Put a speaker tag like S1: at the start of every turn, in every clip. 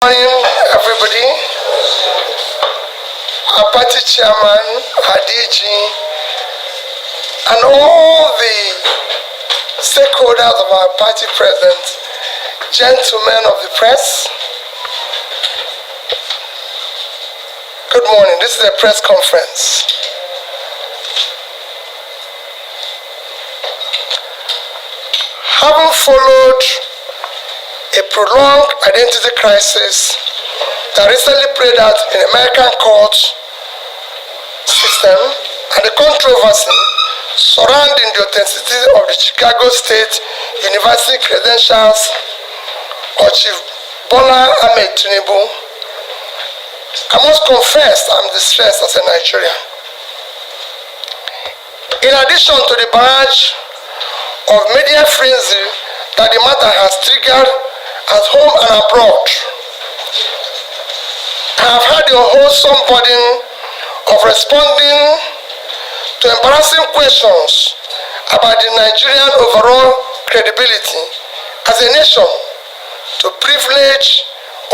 S1: Morning, everybody. Our party chairman, our DG, and all the stakeholders of our party present, gentlemen of the press. Good morning. This is a press conference. Having followed a prolonged identity crisis that recently played out in the American court system and the controversy surrounding the authenticity of the Chicago State University credentials of Chief Bola Ahmed Tinubu, I must confess I'm distressed as a Nigerian. In addition to the barrage of media frenzy that the matter has triggered at home and abroad, I have had the wholesome burden of responding to embarrassing questions about the Nigerian overall credibility as a nation to privileged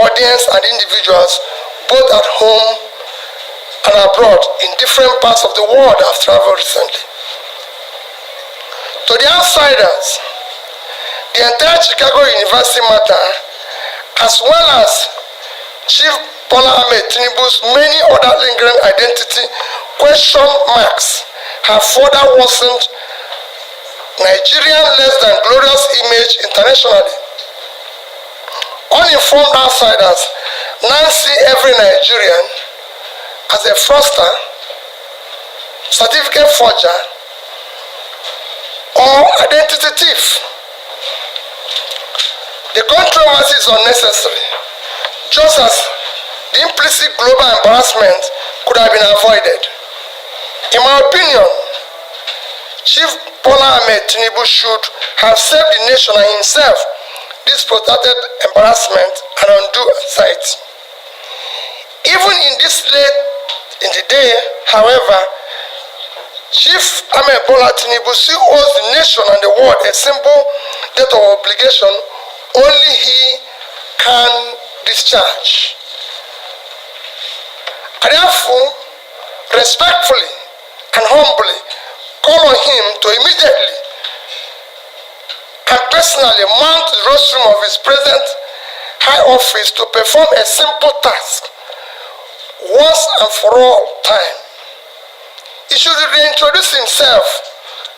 S1: audience and individuals both at home and abroad in different parts of the world I've traveled recently. To the outsiders, the entire Chicago University matter, as well as Chief Bola Ahmed Tinubu's many other lingering identity question marks, have further worsened Nigerian less than glorious image internationally. Uninformed outsiders now see every Nigerian as a fraudster, certificate forger, or identity thief. The controversy is unnecessary, just as the implicit global embarrassment could have been avoided. In my opinion, Chief Bola Ahmed Tinubu should have saved the nation and himself this protracted embarrassment and undue anxiety. Even in this late in the day, however, Chief Ahmed Bola Tinubu still owes the nation and the world a simple debt of obligation only he can discharge. I therefore respectfully and humbly call on him to immediately and personally mount the rostrum of his present high office to perform a simple task once and for all time. He should reintroduce himself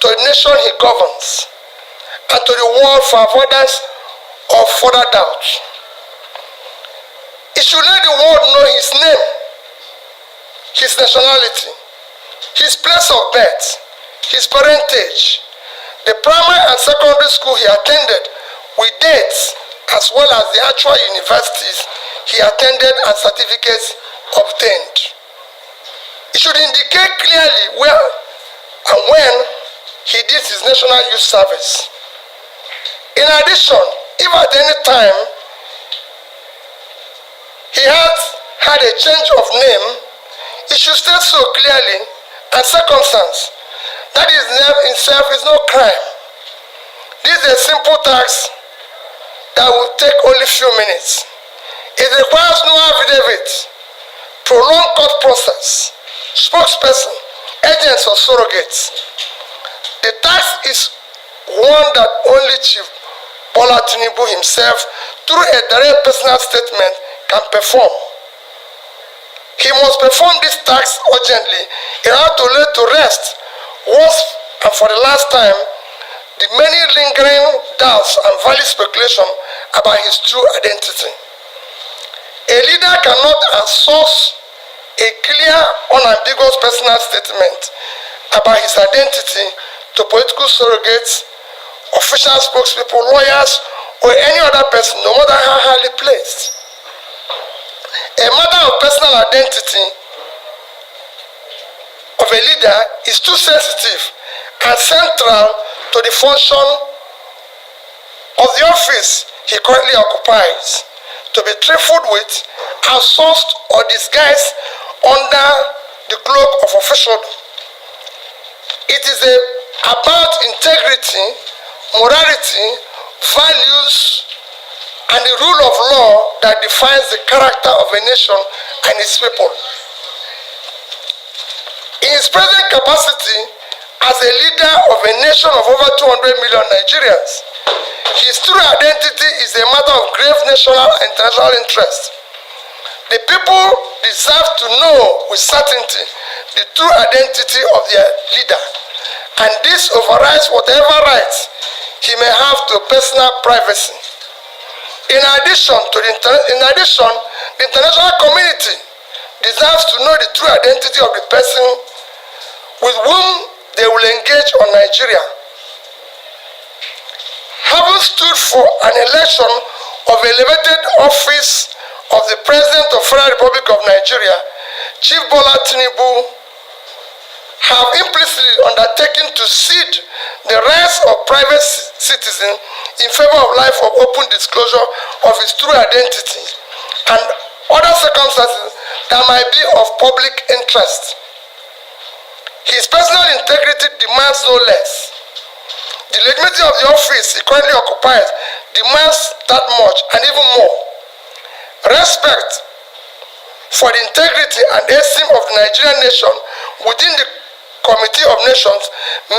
S1: to the nation he governs and to the world for avoidance of further doubt. He should let the world know his name, his nationality, his place of birth, his parentage, the primary and secondary school he attended with dates, as well as the actual universities he attended and certificates obtained. He should indicate clearly where and when he did his national youth service. In addition, if at any time he has had a change of name, it should state so clearly and circumstance that his name itself is no crime. This is a simple task that will take only few minutes. It requires no affidavit, prolonged court process, spokesperson, agents or surrogates. The task is one that only Chief Bola Tinubu himself, through a direct personal statement, can perform. He must perform this task urgently in order to lay to rest, once and for the last time, the many lingering doubts and valid speculation about his true identity. A leader cannot outsource a clear, unambiguous personal statement about his identity to political surrogates, official spokespeople, lawyers, or any other person, no matter how highly placed. A matter of personal identity of a leader is too sensitive and central to the function of the office he currently occupies to be trifled with, outsourced, or disguised under the cloak of officialdom. It is about integrity, morality, values, and the rule of law that defines the character of a nation and its people. In his present capacity as a leader of a nation of over 200 million Nigerians, his true identity is a matter of grave national and international interest. The people deserve to know with certainty the true identity of their leader, and this overrides whatever rights he may have to personal privacy. In addition, the international community deserves to know the true identity of the person with whom they will engage on Nigeria. Having stood for an election of elevated office of the President of the Federal Republic of Nigeria, Chief Bola Tinubu have implicitly undertaken to cede the rights of private citizens in favor of life of open disclosure of his true identity and other circumstances that might be of public interest. His personal integrity demands no less. The legitimacy of the office he currently occupies demands that much and even more. Respect for the integrity and esteem of the Nigerian nation within the Committee of Nations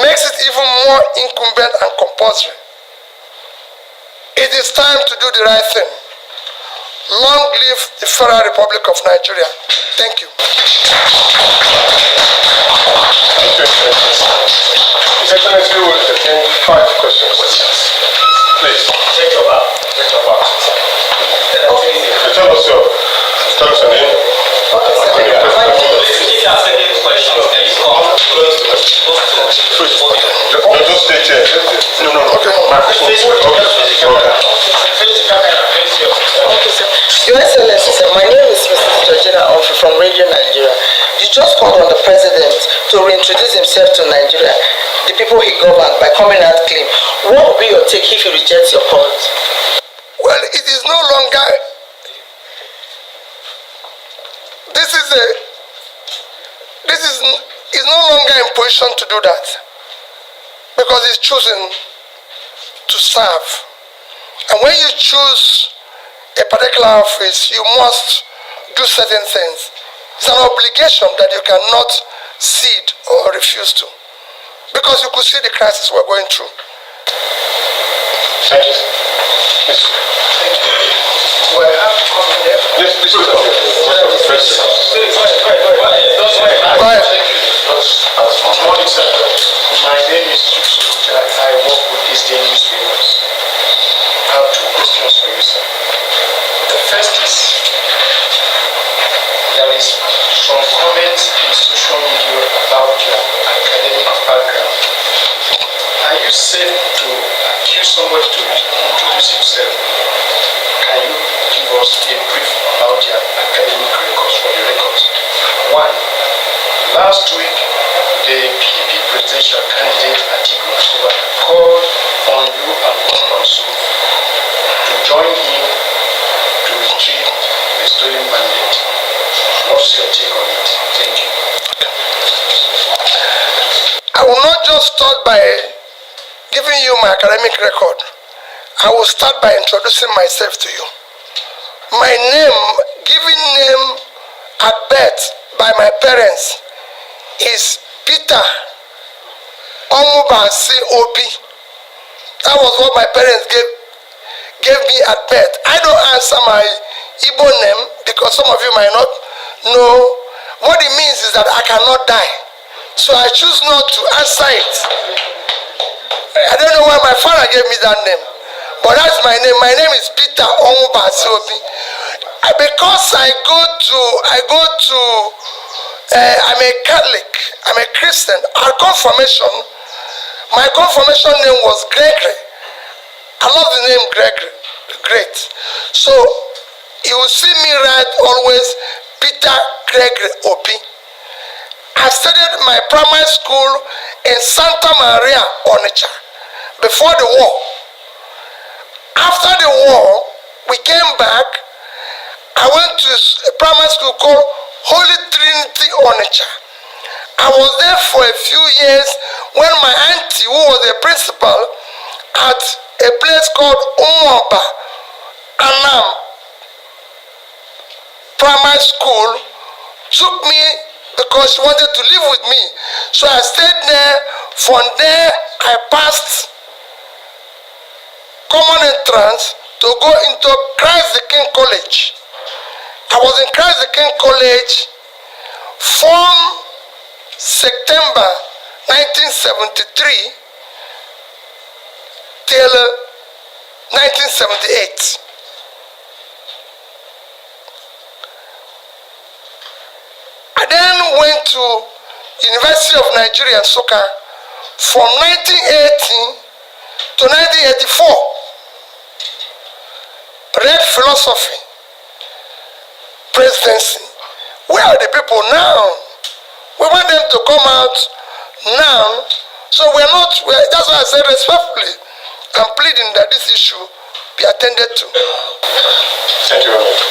S1: makes it even more incumbent and compulsory. It is time to do the right thing. Long live the Federal Republic of Nigeria. Thank you.
S2: His Excellency will entertain 5 questions. Please.
S3: Take your bow.
S2: Tell us your name.
S3: If you are taking questions, can you come close to the
S2: Just stay here. No. Okay.
S4: Your Excellency, sir, my name is Mrs. Georgina Omfi from Radio Nigeria. You just called on the President to reintroduce himself to Nigeria, the people he governed, by coming out clean. What will be your take if he rejects your calls?
S1: Well, it is no longer. This is no longer in position to do that because he's chosen to serve. And when you choose a particular office, you must do certain things. It's an obligation that you cannot cede or refuse to, because you could see the crisis we're going through.
S2: Thank you. Yes.
S1: Do I have to come in there?
S2: Yes, please. Go ahead.
S5: Good morning, sir. My name is Chukwuka. I work with these daily newspapers. I have 2 questions for you, sir. The first is, there is some comments in social media about your academic background. Are you safe to accuse somebody to introduce himself? Can you give us a brief about your academic records for the records? 1. Last week, the PDP presidential candidate Atiku Abubakar called on you and Konso to join him to retrieve the stolen mandate. What's your take on it? Thank you.
S1: I will not just start by giving you my academic record. I will start by introducing myself to you. My name, given name at birth by my parents, is Peter Omubasi Obi. That was what my parents gave me at birth. I don't answer my Igbo name because some of you might not know. What it means is that I cannot die. So I choose not to answer it. I don't know why my father gave me that name. But that's my name. My name is Peter Omubasi Obi. Because I'm a Catholic, I'm a Christian. Our confirmation, my confirmation name was Gregory. I love the name Gregory, great. So you will see me write always Peter Gregory Obi. I studied my primary school in Santa Maria, Onitsha, before the war. After the war, we came back. I went to a primary school called Holy Trinity Onitsha. I was there for a few years when my auntie, who was a principal at a place called Umuoba Anam Primary School took me because she wanted to live with me. So I stayed there. From there, I passed common entrance to go into Christ the King College. I was in Christ the King College from September 1973 till 1978. I then went to University of Nigeria, Nsukka, from 1980 to 1984. Read philosophy, presidency. Where are the people now? We want them to come out now. So that's why I said respectfully, I'm pleading that this issue be attended to.
S2: Thank you very much.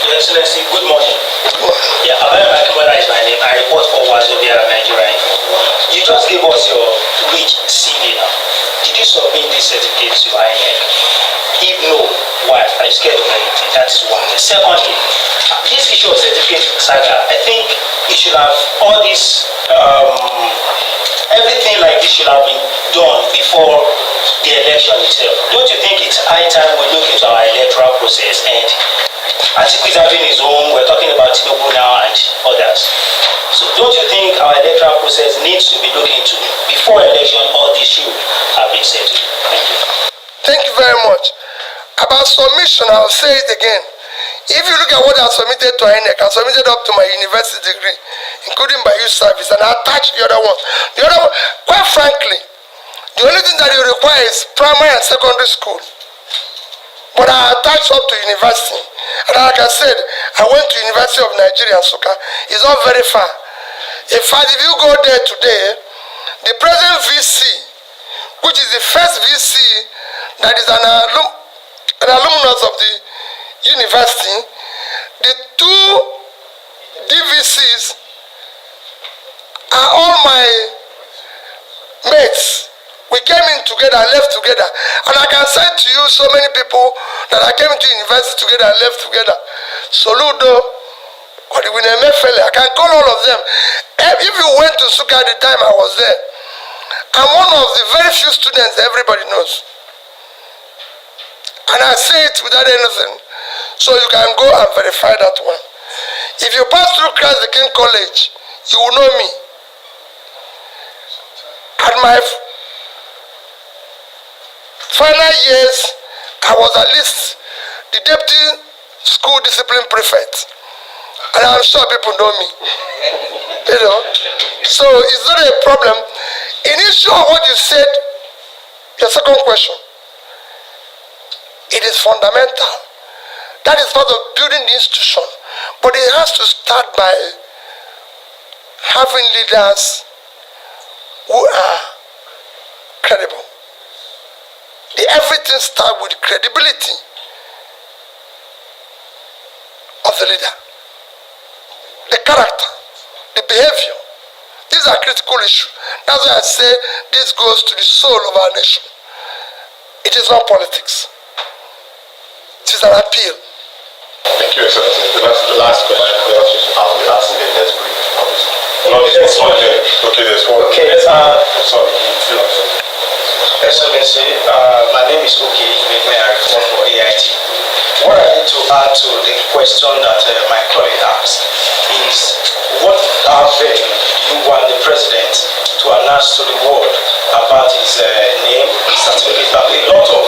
S3: Your Excellency, good morning. Yeah, Abaya Makimura is my name. I report for Wazobia, Nigeria. You just gave us your rich CV now. Did you submit this certificate to INEC? If no, why? Are you scared of anything? That's one. Secondly, this issue of certificate saga, I think it should have all this, everything like this should have been done before the election itself. Don't you think it's high time we look into our electoral process? And Atiku is having his own, we're talking about Tinubu now and others. So don't you think our electoral process needs to be looked into before election, all this should have been settled? Thank you.
S1: Thank you very much. About submission, I'll say it again. If you look at what I submitted to INEC, I submitted up to my university degree, including by youth service, and I attached the other one. The other one, quite frankly, the only thing that you require is primary and secondary school. But I attached up to university. And like I said, I went to University of Nigeria, Nsukka. It's not very far. In fact, if you go there today, the present VC, which is the first VC that is an alumnus of the university, the two DVCs are all my mates. We came in together and left together. And I can say to you so many people that I came to university together and left together. Soludo, I can call all of them. If you went to Nsukka at the time I was there, I'm one of the very few students everybody knows. And I say it without anything. So you can go and verify that one. If you pass through Christ the King College, you will know me. At my final years, I was at least the deputy school discipline prefect. And I'm sure people know me. You know? So it's not a problem. In issue of what you said, your second question, it is fundamental. That is part of building the institution. But it has to start by having leaders who are credible. Everything starts with credibility of the leader, the character, the behavior. These are critical issues. That's why I say this goes to the soul of our nation. It is not politics. It is an appeal.
S2: Thank you, sir. The last question.
S6: I'll be asking the next brief.
S2: No, there's one here. Okay, there's one.
S6: Okay,
S2: Sorry.
S6: Excellency, my name is Oki. May I report for AIT. What I need to add to the question that my colleague asked is what avenue you want the president to announce to the world about his name, certificate. A lot of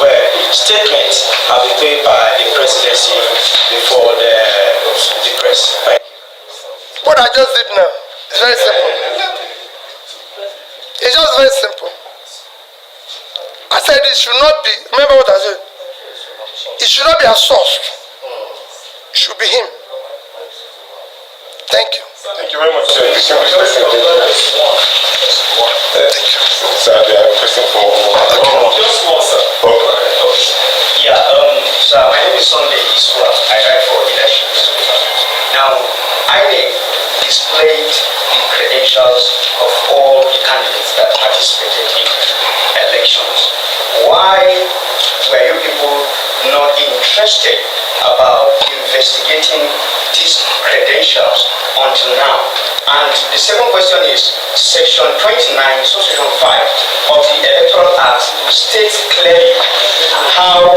S6: statements have been made by the presidency before the press.
S1: What I just did now is very simple. It's just very simple. I said it should not be, remember what I said? It should not be a source. It should be him. Thank you.
S2: Thank you very much, sir. Thank you. Sir, they are requesting for
S6: Just one, sir. Yeah, sir, my name is Sunday Iswa. I write for leadership. Now, INEC displayed the credentials of all the candidates that participated in elections. Why interested about investigating these credentials until now? And the second question is, Section 29, Section 5 of the Electoral Act states clearly how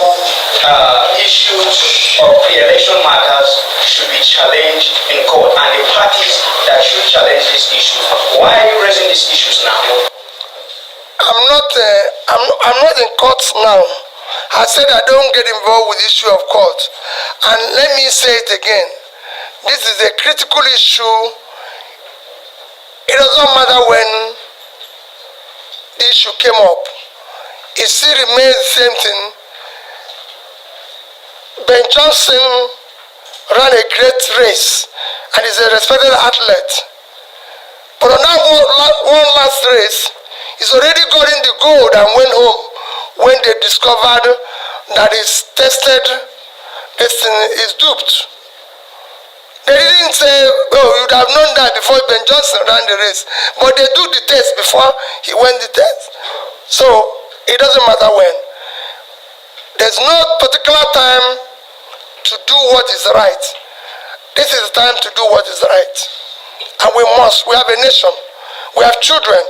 S6: issues of pre-election matters should be challenged in court, and the parties that should challenge these issues. Why are you raising these issues now?
S1: I'm not in court now. I said I don't get involved with the issue of court. And let me say it again. This is a critical issue. It doesn't matter when the issue came up. It still remains the same thing. Ben Johnson ran a great race and is a respected athlete. But on that one last race, he's already gotten the gold and went home when they discovered that his tested destiny is duped. They didn't say, oh, you'd have known that before Ben Johnson ran the race. But they do the test before he went the test. So it doesn't matter when. There's no particular time to do what is right. This is the time to do what is right. And we must. We have a nation. We have children.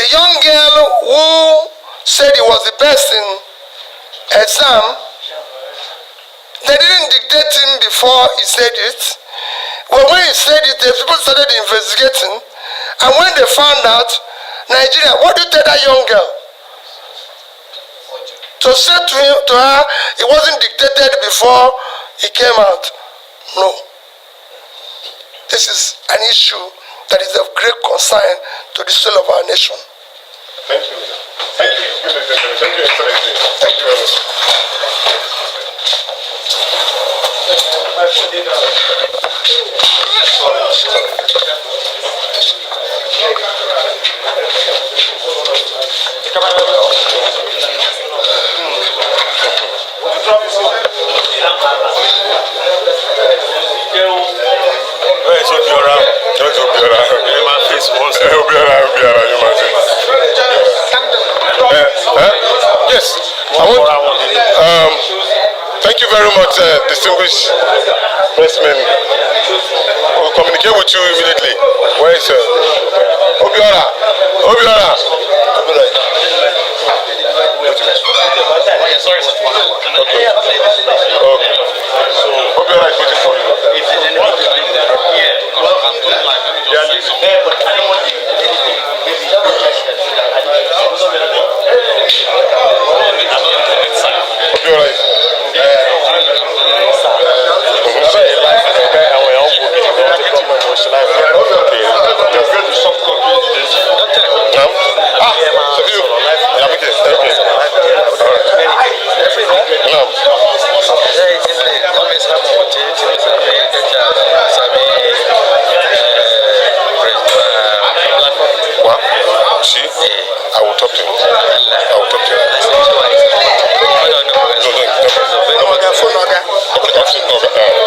S1: The young girl who said he was the best in exam, they didn't dictate him before he said it. Well, when he said it, the people started investigating. And when they found out, Nigeria, what do you tell that young girl? To say to her, it wasn't dictated before he came out. No. This is an issue that is of great concern to the soul of our nation.
S2: Thank you. Thank you. Thank you, Excellency. Thank you very much. Yes. Thank you very much, distinguished pressmen. We'll communicate with you immediately. Where is Obiora? Obiora.
S6: Sorry, sir.
S2: Okay. So Obiora is waiting for you. I will talk to him. I will talk to him. No.